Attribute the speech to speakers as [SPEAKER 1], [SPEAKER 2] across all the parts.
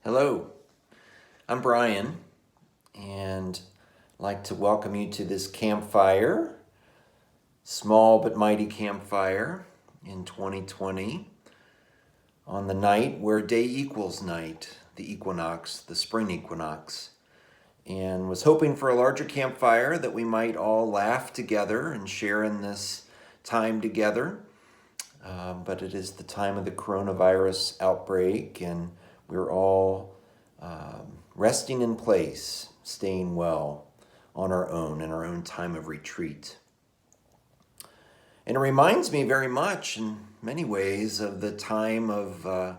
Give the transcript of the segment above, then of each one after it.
[SPEAKER 1] Hello, I'm Brian, and I'd like to welcome you to this campfire, small but mighty campfire in 2020, on the night where day equals night, the equinox, the spring equinox, and was hoping for a larger campfire that we might all laugh together and share in this time together. But it is the time of the coronavirus outbreak, and we're all resting in place, staying well on our own in our own time of retreat. And it reminds me very much, in many ways, of the time of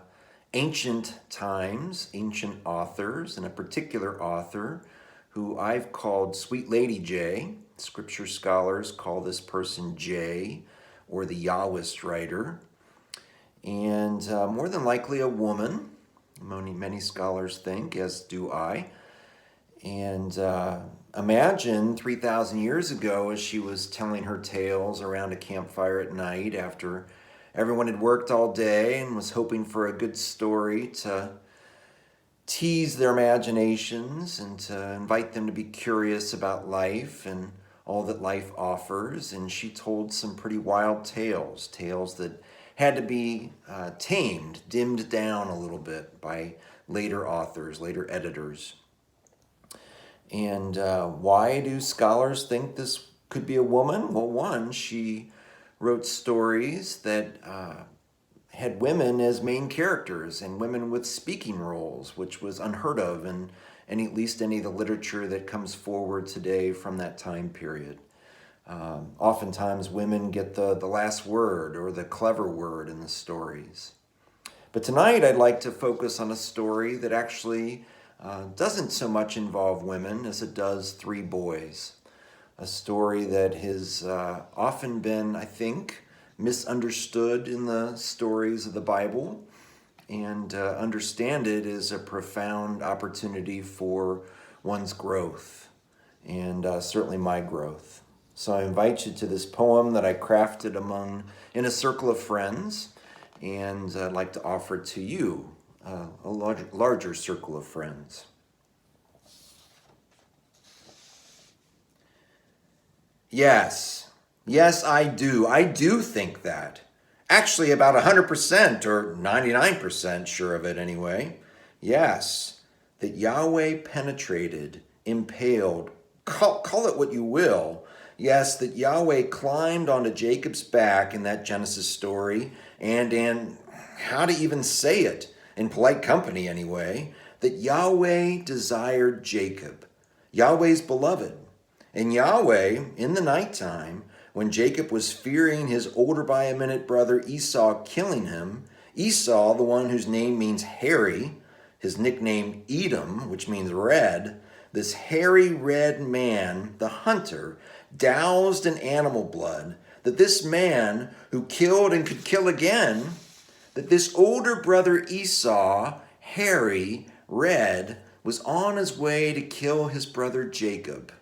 [SPEAKER 1] ancient times, ancient authors, and a particular author who I've called Sweet Lady J. Scripture scholars call this person J, or the Yahwist writer, and more than likely a woman. Many scholars think, as do I. And imagine 3,000 years ago, as she was telling her tales around a campfire at night after everyone had worked all day and was hoping for a good story to tease their imaginations and to invite them to be curious about life and all that life offers. And she told some pretty wild tales that had to be tamed, dimmed down a little bit by later authors, later editors. And why do scholars think this could be a woman? Well, one, she wrote stories that had women as main characters and women with speaking roles, which was unheard of in at least any of the literature that comes forward today from that time period. Oftentimes women get the last word or the clever word in the stories. But tonight I'd like to focus on a story that actually doesn't so much involve women as it does three boys. A story that has often been, I think, misunderstood in the stories of the Bible, and understand it as a profound opportunity for one's growth, and certainly my growth. So I invite you to this poem that I crafted in a circle of friends, and I'd like to offer it to you, a larger circle of friends. Yes, I do. I do think that. Actually, about 100% or 99% sure of it anyway. Yes, that Yahweh penetrated, impaled, call it what you will. Yes, that Yahweh climbed onto Jacob's back in that Genesis story, and how to even say it, in polite company anyway, that Yahweh desired Jacob, Yahweh's beloved. And Yahweh, in the nighttime, when Jacob was fearing his older by a minute brother Esau killing him, Esau, the one whose name means hairy, his nickname Edom, which means red, this hairy red man, the hunter, doused in animal blood, that this man who killed and could kill again, that this older brother Esau, hairy, red, was on his way to kill his brother Jacob.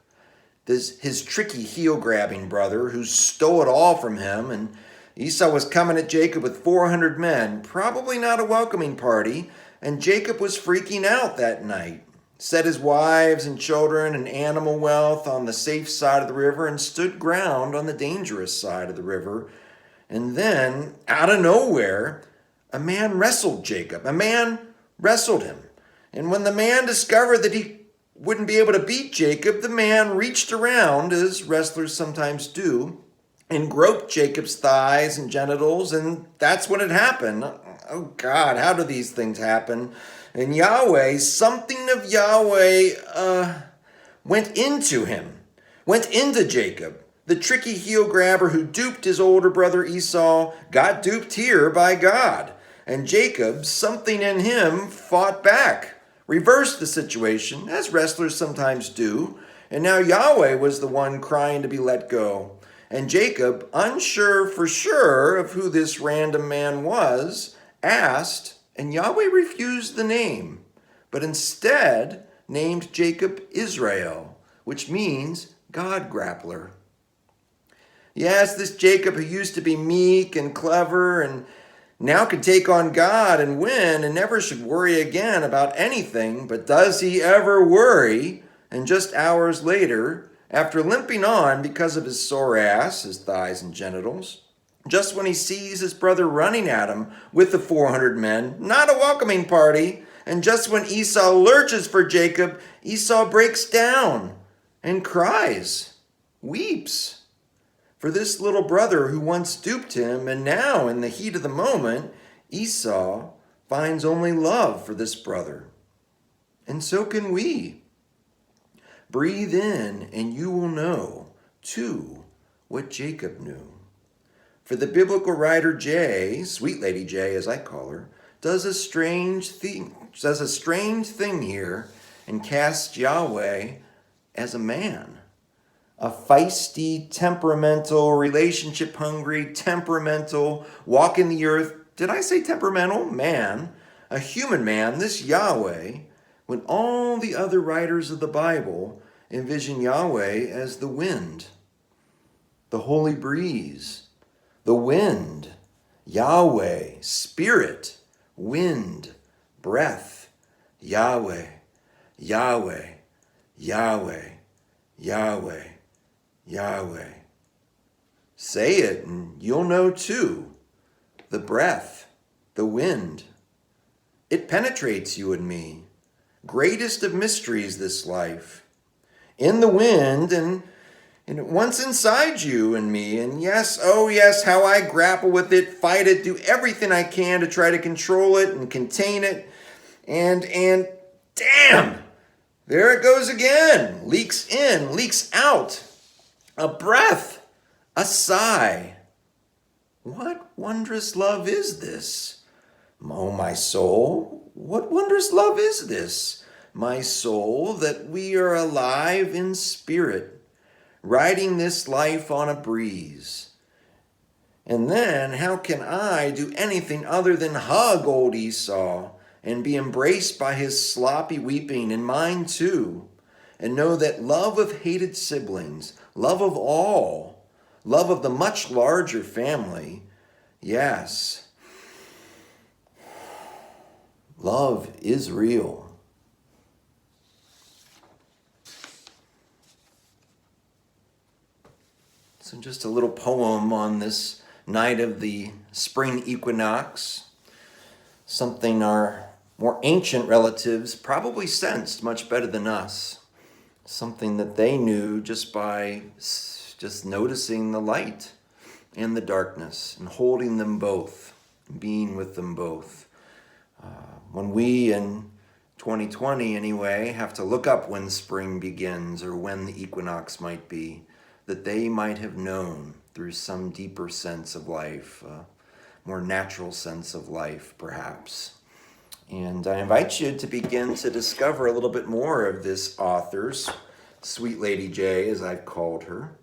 [SPEAKER 1] His tricky heel-grabbing brother who stole it all from him, and Esau was coming at Jacob with 400 men, probably not a welcoming party, and Jacob was freaking out that night. Set his wives and children and animal wealth on the safe side of the river and stood ground on the dangerous side of the river. And then, out of nowhere, a man wrestled Jacob. A man wrestled him. And when the man discovered that he wouldn't be able to beat Jacob, the man reached around, as wrestlers sometimes do, and groped Jacob's thighs and genitals, and that's when it happened. Oh God, how do these things happen? And Yahweh, something of Yahweh went into him, went into Jacob. The tricky heel grabber who duped his older brother Esau got duped here by God. And Jacob, something in him, fought back, reversed the situation, as wrestlers sometimes do, and now Yahweh was the one crying to be let go. And Jacob, unsure for sure of who this random man was, asked, and Yahweh refused the name, but instead named Jacob Israel, which means God grappler. Yes, this Jacob who used to be meek and clever and now could take on God and win and never should worry again about anything. But does he ever worry? And just hours later, after limping on because of his sore ass, his thighs and genitals, just when he sees his brother running at him with the 400 men, not a welcoming party, and just when Esau lurches for Jacob, Esau breaks down and cries, weeps. For this little brother who once duped him, and now in the heat of the moment, Esau finds only love for this brother. And so can we. Breathe in and you will know, too, what Jacob knew. For the biblical writer J, Sweet Lady J as I call her, does a strange thing here and casts Yahweh as a man. A feisty, temperamental, relationship-hungry, temperamental, walk in the earth, did I say temperamental? Man, a human man, this Yahweh, when all the other writers of the Bible envision Yahweh as the wind, the holy breeze, the wind, Yahweh, spirit, wind, breath, Yahweh, Yahweh, Yahweh, Yahweh. Yahweh. Say it and you'll know too. The breath, the wind. It penetrates you and me. Greatest of mysteries, this life. In the wind and once inside you and me. And yes, oh yes, how I grapple with it, fight it, do everything I can to try to control it and contain it. And damn, there it goes again. Leaks in, leaks out. A breath, a sigh. What wondrous love is this? Oh, my soul, what wondrous love is this? My soul, that we are alive in spirit, riding this life on a breeze. And then how can I do anything other than hug old Esau and be embraced by his sloppy weeping and mine too? And know that love of hated siblings, love of all, love of the much larger family, yes, love is real. So just a little poem on this night of the spring equinox, something our more ancient relatives probably sensed much better than us. Something that they knew just by just noticing the light and the darkness and holding them both, being with them both. When we in 2020 anyway have to look up when spring begins or when the equinox might be, that they might have known through some deeper sense of life, more natural sense of life perhaps. And I invite you to begin to discover a little bit more of this author's, Sweet Lady J, as I've called her.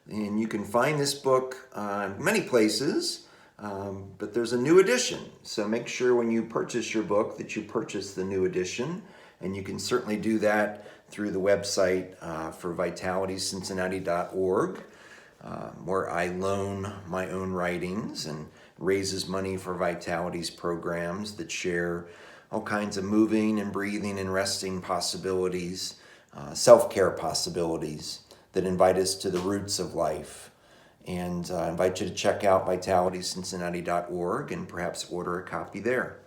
[SPEAKER 1] And you can find this book many places, but there's a new edition. So make sure when you purchase your book that you purchase the new edition. And you can certainly do that through the website for vitalitycincinnati.org, where I loan my own writings and raises money for Vitality's programs that share all kinds of moving and breathing and resting possibilities, self-care possibilities that invite us to the roots of life. And I invite you to check out vitalitycincinnati.org and perhaps order a copy there.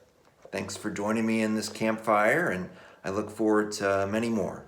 [SPEAKER 1] Thanks for joining me in this campfire, and I look forward to many more.